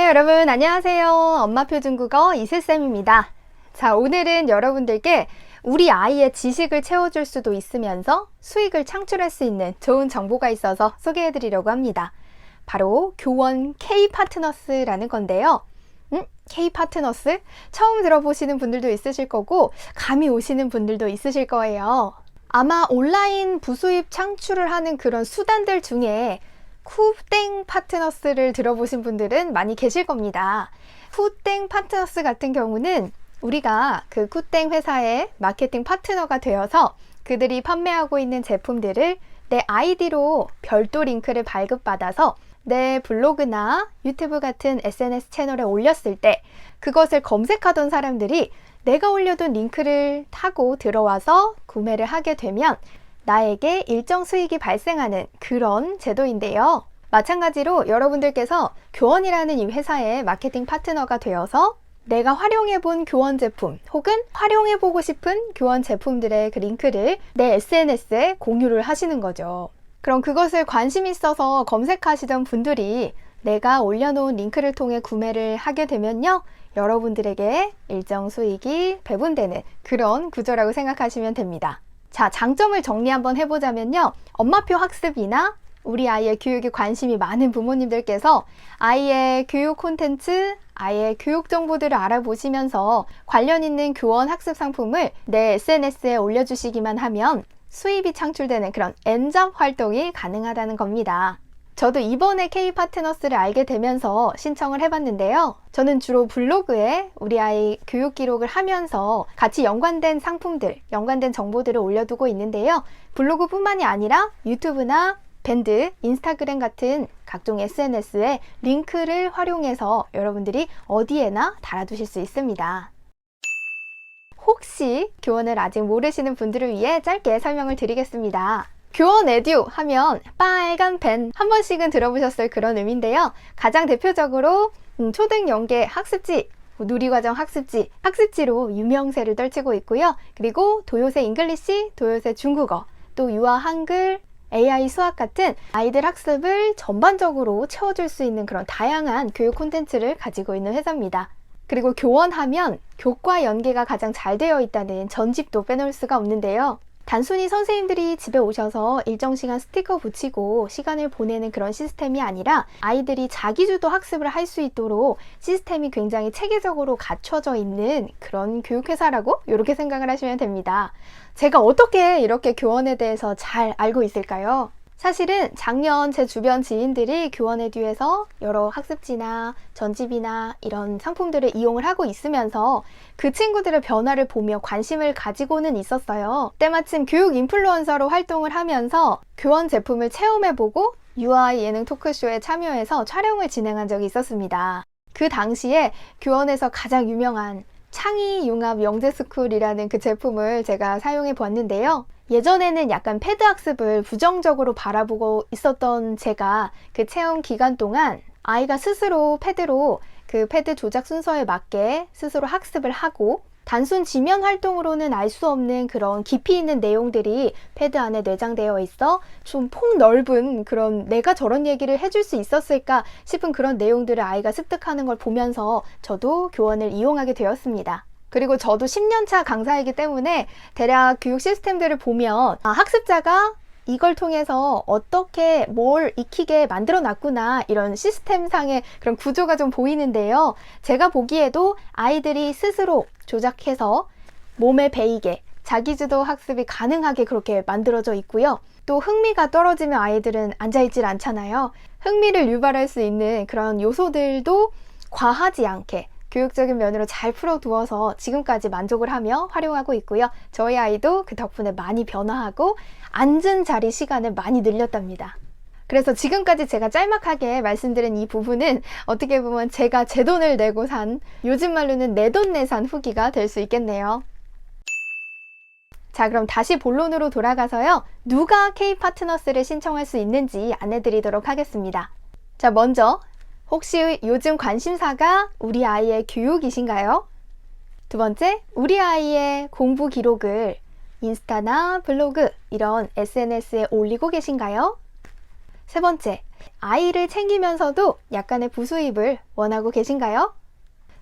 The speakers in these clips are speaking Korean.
여러분 안녕하세요. 엄마표 중국어 이슬쌤입니다. 자, 오늘은 여러분들께 우리 아이의 지식을 채워줄 수도 있으면서 수익을 창출할 수 있는 좋은 정보가 있어서 소개해드리려고 합니다. 바로 교원 K-파트너스라는 건데요. K-파트너스? 처음 들어보시는 분들도 있으실 거고 감이 오시는 분들도 있으실 거예요. 아마 온라인 부수입 창출을 하는 그런 수단들 중에 쿠땡 파트너스를 들어보신 분들은 많이 계실 겁니다. 쿠땡 파트너스 같은 경우는 우리가 그 쿠땡 회사의 마케팅 파트너가 되어서 그들이 판매하고 있는 제품들을 내 아이디로 별도 링크를 발급받아서 내 블로그나 유튜브 같은 SNS 채널에 올렸을 때 그것을 검색하던 사람들이 내가 올려둔 링크를 타고 들어와서 구매를 하게 되면 나에게 일정 수익이 발생하는 그런 제도인데요. 마찬가지로 여러분들께서 교원이라는 이 회사의 마케팅 파트너가 되어서 내가 활용해본 교원 제품 혹은 활용해보고 싶은 교원 제품들의 그 링크를 내 SNS에 공유를 하시는 거죠. 그럼 그것을 관심 있어서 검색하시던 분들이 내가 올려놓은 링크를 통해 구매를 하게 되면요, 여러분들에게 일정 수익이 배분되는 그런 구조라고 생각하시면 됩니다. 자, 장점을 정리 한번 해보자면요, 엄마표 학습이나 우리 아이의 교육에 관심이 많은 부모님들께서 아이의 교육 콘텐츠, 아이의 교육 정보들을 알아보시면서 관련 있는 교원 학습 상품을 내 SNS에 올려주시기만 하면 수입이 창출되는 그런 N잡 활동이 가능하다는 겁니다. 저도 이번에 K-파트너스를 알게 되면서 신청을 해봤는데요. 저는 주로 블로그에 우리 아이 교육 기록을 하면서 같이 연관된 상품들, 연관된 정보들을 올려두고 있는데요. 블로그뿐만이 아니라 유튜브나 밴드, 인스타그램 같은 각종 SNS에 링크를 활용해서 여러분들이 어디에나 달아두실 수 있습니다. 혹시 교원을 아직 모르시는 분들을 위해 짧게 설명을 드리겠습니다. 교원 에듀 하면 빨간 펜 한 번씩은 들어보셨을 그런 의미인데요. 가장 대표적으로 초등 연계 학습지, 누리과정 학습지로 유명세를 떨치고 있고요. 그리고 도요새 잉글리시, 도요새 중국어, 또 유아 한글, AI 수학 같은 아이들 학습을 전반적으로 채워줄 수 있는 그런 다양한 교육 콘텐츠를 가지고 있는 회사입니다. 그리고 교원하면 교과 연계가 가장 잘 되어 있다는 전집도 빼놓을 수가 없는데요. 단순히 선생님들이 집에 오셔서 일정 시간 스티커 붙이고 시간을 보내는 그런 시스템이 아니라 아이들이 자기주도 학습을 할 수 있도록 시스템이 굉장히 체계적으로 갖춰져 있는 그런 교육회사라고 이렇게 생각을 하시면 됩니다. 제가 어떻게 이렇게 교원에 대해서 잘 알고 있을까요? 사실은 작년 제 주변 지인들이 교원 에듀에서 여러 학습지나 전집이나 이런 상품들을 이용을 하고 있으면서 그 친구들의 변화를 보며 관심을 가지고는 있었어요. 때마침 교육 인플루언서로 활동을 하면서 교원 제품을 체험해보고 유아 예능 토크쇼에 참여해서 촬영을 진행한 적이 있었습니다. 그 당시에 교원에서 가장 유명한 창의융합 영재스쿨이라는 그 제품을 제가 사용해 보았는데요. 예전에는 약간 패드 학습을 부정적으로 바라보고 있었던 제가 그 체험 기간 동안 아이가 스스로 패드로 그 패드 조작 순서에 맞게 스스로 학습을 하고 단순 지면 활동으로는 알 수 없는 그런 깊이 있는 내용들이 패드 안에 내장되어 있어 좀 폭넓은 그런 내가 저런 얘기를 해줄 수 있었을까 싶은 그런 내용들을 아이가 습득하는 걸 보면서 저도 교원을 이용하게 되었습니다. 그리고 저도 10년차 강사이기 때문에 대략 교육 시스템들을 보면 학습자가 이걸 통해서 어떻게 뭘 익히게 만들어 놨구나, 이런 시스템상의 그런 구조가 좀 보이는데요. 제가 보기에도 아이들이 스스로 조작해서 몸에 배이게 자기주도 학습이 가능하게 그렇게 만들어져 있고요. 또 흥미가 떨어지면 아이들은 앉아있질 않잖아요. 흥미를 유발할 수 있는 그런 요소들도 과하지 않게 교육적인 면으로 잘 풀어두어서 지금까지 만족을 하며 활용하고 있고요. 저희 아이도 그 덕분에 많이 변화하고 앉은 자리 시간을 많이 늘렸답니다. 그래서 지금까지 제가 짤막하게 말씀드린 이 부분은 어떻게 보면 제가 제 돈을 내고 산, 요즘 말로는 내돈내산 후기가 될 수 있겠네요. 자, 그럼 다시 본론으로 돌아가서요, 누가 K-파트너스를 신청할 수 있는지 안내드리도록 하겠습니다. 자, 먼저 혹시 요즘 관심사가 우리 아이의 교육이신가요? 두 번째, 우리 아이의 공부 기록을 인스타나 블로그 이런 SNS에 올리고 계신가요? 세 번째, 아이를 챙기면서도 약간의 부수입을 원하고 계신가요?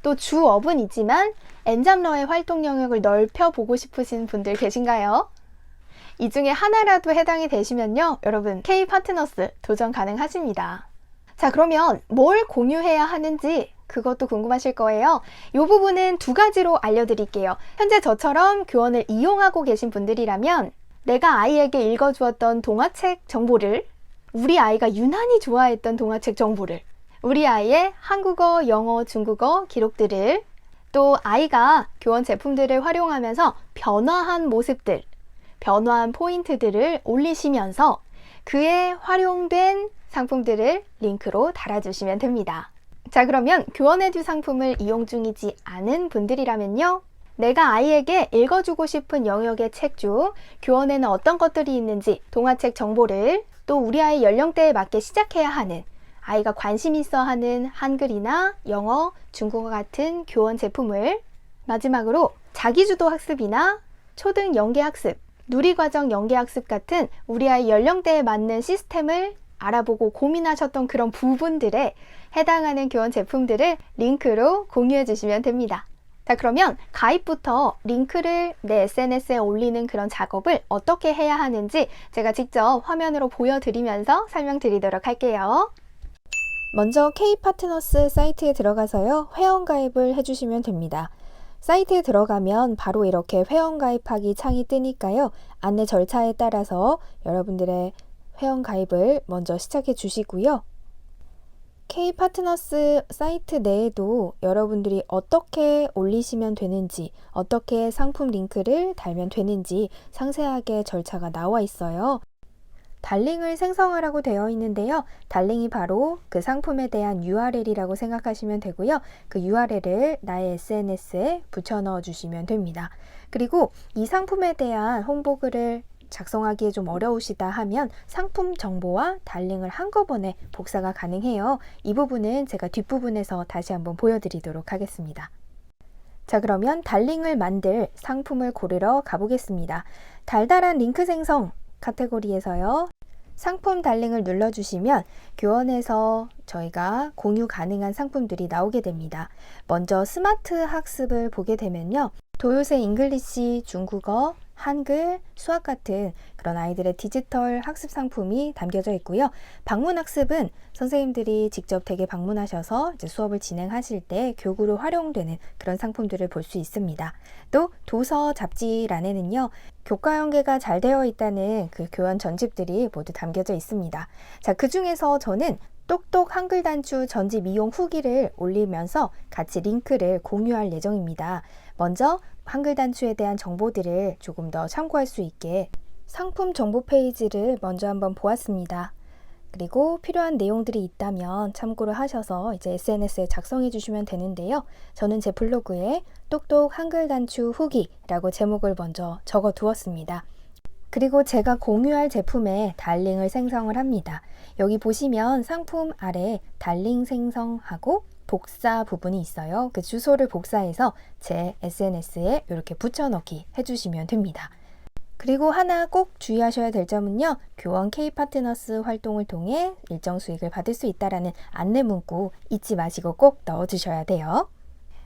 또 주업은 있지만 N잡러의 활동 영역을 넓혀보고 싶으신 분들 계신가요? 이 중에 하나라도 해당이 되시면요, 여러분 K-파트너스 도전 가능하십니다. 자, 그러면 뭘 공유해야 하는지 그것도 궁금하실 거예요. 이 부분은 두 가지로 알려드릴게요. 현재 저처럼 교원을 이용하고 계신 분들이라면 내가 아이에게 읽어주었던 동화책 정보를, 우리 아이가 유난히 좋아했던 동화책 정보를, 우리 아이의 한국어, 영어, 중국어 기록들을, 또 아이가 교원 제품들을 활용하면서 변화한 모습들, 변화한 포인트들을 올리시면서 그에 활용된 상품들을 링크로 달아주시면 됩니다. 자, 그러면 교원에듀 상품을 이용 중이지 않은 분들이라면요, 내가 아이에게 읽어주고 싶은 영역의 책 중 교원에는 어떤 것들이 있는지 동화책 정보를, 또 우리 아이 연령대에 맞게 시작해야 하는, 아이가 관심 있어 하는 한글이나 영어, 중국어 같은 교원 제품을, 마지막으로 자기주도 학습이나 초등 연계학습, 누리과정 연계학습 같은 우리 아이 연령대에 맞는 시스템을 알아보고 고민하셨던 그런 부분들에 해당하는 교원 제품들을 링크로 공유해 주시면 됩니다. 자, 그러면 가입부터 링크를 내 SNS에 올리는 그런 작업을 어떻게 해야 하는지 제가 직접 화면으로 보여드리면서 설명드리도록 할게요. 먼저 K-파트너스 사이트에 들어가서요, 회원가입을 해주시면 됩니다. 사이트에 들어가면 바로 이렇게 회원가입하기 창이 뜨니까요, 안내 절차에 따라서 여러분들의 회원가입을 먼저 시작해 주시고요. K-파트너스 사이트 내에도 여러분들이 어떻게 올리시면 되는지, 어떻게 상품 링크를 달면 되는지 상세하게 절차가 나와 있어요. 달링을 생성하라고 되어 있는데요. 달링이 바로 그 상품에 대한 URL이라고 생각하시면 되고요. 그 URL을 나의 SNS에 붙여 넣어 주시면 됩니다. 그리고 이 상품에 대한 홍보글을 작성하기에 좀 어려우시다 하면 상품 정보와 달링을 한꺼번에 복사가 가능해요. 이 부분은 제가 뒷부분에서 다시 한번 보여드리도록 하겠습니다. 자, 그러면 달링을 만들 상품을 고르러 가보겠습니다. 달달한 링크 생성 카테고리에서요, 상품 달링을 눌러주시면 교원에서 저희가 공유 가능한 상품들이 나오게 됩니다. 먼저 스마트 학습을 보게 되면요, 도요새 잉글리시, 중국어, 한글, 수학 같은 그런 아이들의 디지털 학습 상품이 담겨져 있고요. 방문 학습은 선생님들이 직접 댁에 방문하셔서 이제 수업을 진행하실 때 교구로 활용되는 그런 상품들을 볼 수 있습니다. 또 도서 잡지란에는요, 교과 연계가 잘 되어 있다는 그 교원 전집들이 모두 담겨져 있습니다. 자, 그 중에서 저는 똑똑 한글 단추 전집 이용 후기를 올리면서 같이 링크를 공유할 예정입니다. 먼저 한글 단추에 대한 정보들을 조금 더 참고할 수 있게 상품 정보 페이지를 먼저 한번 보았습니다. 그리고 필요한 내용들이 있다면 참고를 하셔서 이제 SNS에 작성해 주시면 되는데요. 저는 제 블로그에 똑똑 한글 단추 후기라고 제목을 먼저 적어 두었습니다. 그리고 제가 공유할 제품에 달링을 생성을 합니다. 여기 보시면 상품 아래 달링 생성하고 복사 부분이 있어요. 그 주소를 복사해서 제 SNS에 이렇게 붙여넣기 해주시면 됩니다. 그리고 하나 꼭 주의하셔야 될 점은요, 교원 K-파트너스 활동을 통해 일정 수익을 받을 수 있다라는 안내 문구 잊지 마시고 꼭 넣어주셔야 돼요.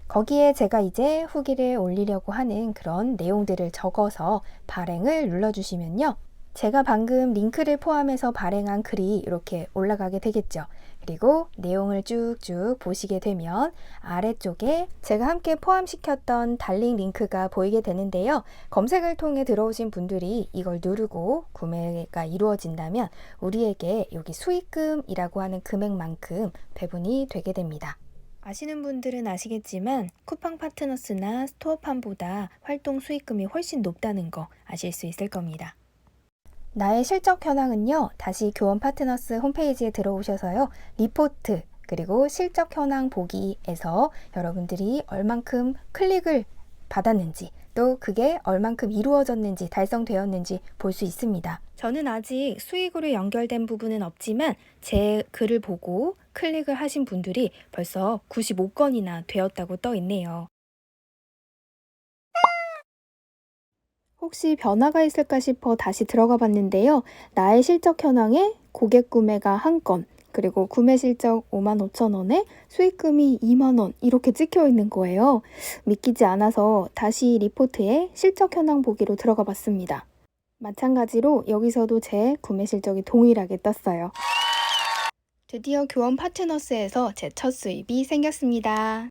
거기에 제가 이제 후기를 올리려고 하는 그런 내용들을 적어서 발행을 눌러주시면요, 제가 방금 링크를 포함해서 발행한 글이 이렇게 올라가게 되겠죠. 그리고 내용을 쭉쭉 보시게 되면 아래쪽에 제가 함께 포함시켰던 달링 링크가 보이게 되는데요. 검색을 통해 들어오신 분들이 이걸 누르고 구매가 이루어진다면 우리에게 여기 수익금이라고 하는 금액만큼 배분이 되게 됩니다. 아시는 분들은 아시겠지만 쿠팡 파트너스나 스토어팜보다 활동 수익금이 훨씬 높다는 거 아실 수 있을 겁니다. 나의 실적 현황은요, 다시 교원 파트너스 홈페이지에 들어오셔서요, 리포트 그리고 실적 현황 보기에서 여러분들이 얼만큼 클릭을 받았는지, 또 그게 얼만큼 이루어졌는지 달성되었는지 볼 수 있습니다. 저는 아직 수익으로 연결된 부분은 없지만 제 글을 보고 클릭을 하신 분들이 벌써 95건이나 되었다고 떠 있네요. 혹시 변화가 있을까 싶어 다시 들어가 봤는데요. 나의 실적 현황에 고객 구매가 1건, 그리고 구매 실적 55,000원에 수익금이 2만원 이렇게 찍혀 있는 거예요. 믿기지 않아서 다시 리포트에 실적 현황 보기로 들어가 봤습니다. 마찬가지로 여기서도 제 구매 실적이 동일하게 떴어요. 드디어 교원 파트너스에서 제 첫 수입이 생겼습니다.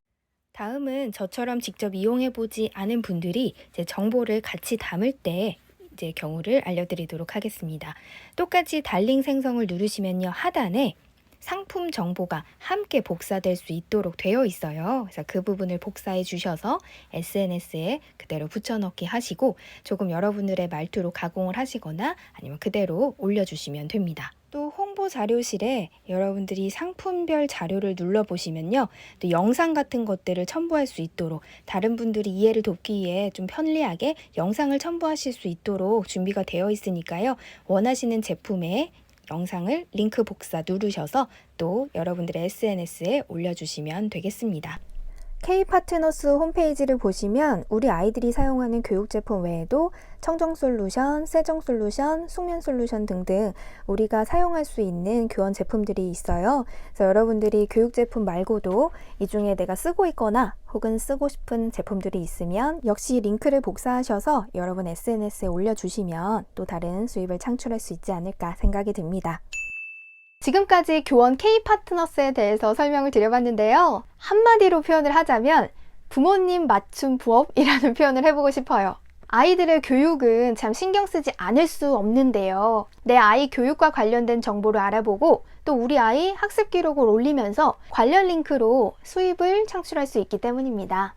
다음은 저처럼 직접 이용해보지 않은 분들이 제 정보를 같이 담을 때 이제 경우를 알려드리도록 하겠습니다. 똑같이 달링 생성을 누르시면요, 하단에 상품 정보가 함께 복사될 수 있도록 되어 있어요. 그래서 그 부분을 복사해 주셔서 SNS에 그대로 붙여넣기 하시고 조금 여러분들의 말투로 가공을 하시거나 아니면 그대로 올려주시면 됩니다. 또 홍보 자료실에 여러분들이 상품별 자료를 눌러보시면요, 또 영상 같은 것들을 첨부할 수 있도록 다른 분들이 이해를 돕기 위해 좀 편리하게 영상을 첨부하실 수 있도록 준비가 되어 있으니까요, 원하시는 제품에 영상을 링크 복사 누르셔서 또 여러분들의 SNS에 올려주시면 되겠습니다. K파트너스 홈페이지를 보시면 우리 아이들이 사용하는 교육 제품 외에도 청정 솔루션, 세정 솔루션, 숙면 솔루션 등등 우리가 사용할 수 있는 교원 제품들이 있어요. 그래서 여러분들이 교육 제품 말고도 이 중에 내가 쓰고 있거나 혹은 쓰고 싶은 제품들이 있으면 역시 링크를 복사하셔서 여러분 SNS에 올려주시면 또 다른 수입을 창출할 수 있지 않을까 생각이 듭니다. 지금까지 교원 K파트너스에 대해서 설명을 드려봤는데요. 한마디로 표현을 하자면 부모님 맞춤 부업이라는 표현을 해보고 싶어요. 아이들의 교육은 참 신경 쓰지 않을 수 없는데요. 내 아이 교육과 관련된 정보를 알아보고 또 우리 아이 학습 기록을 올리면서 관련 링크로 수입을 창출할 수 있기 때문입니다.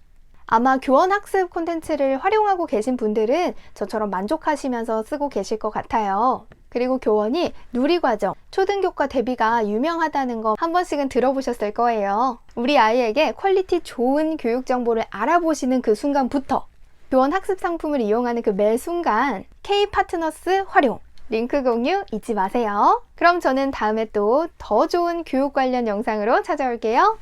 아마 교원 학습 콘텐츠를 활용하고 계신 분들은 저처럼 만족하시면서 쓰고 계실 것 같아요. 그리고 교원이 누리과정, 초등교과 대비가 유명하다는 거 한 번씩은 들어보셨을 거예요. 우리 아이에게 퀄리티 좋은 교육 정보를 알아보시는 그 순간부터 교원 학습 상품을 이용하는 그 매 순간 K파트너스 활용, 링크 공유 잊지 마세요. 그럼 저는 다음에 또 더 좋은 교육 관련 영상으로 찾아올게요.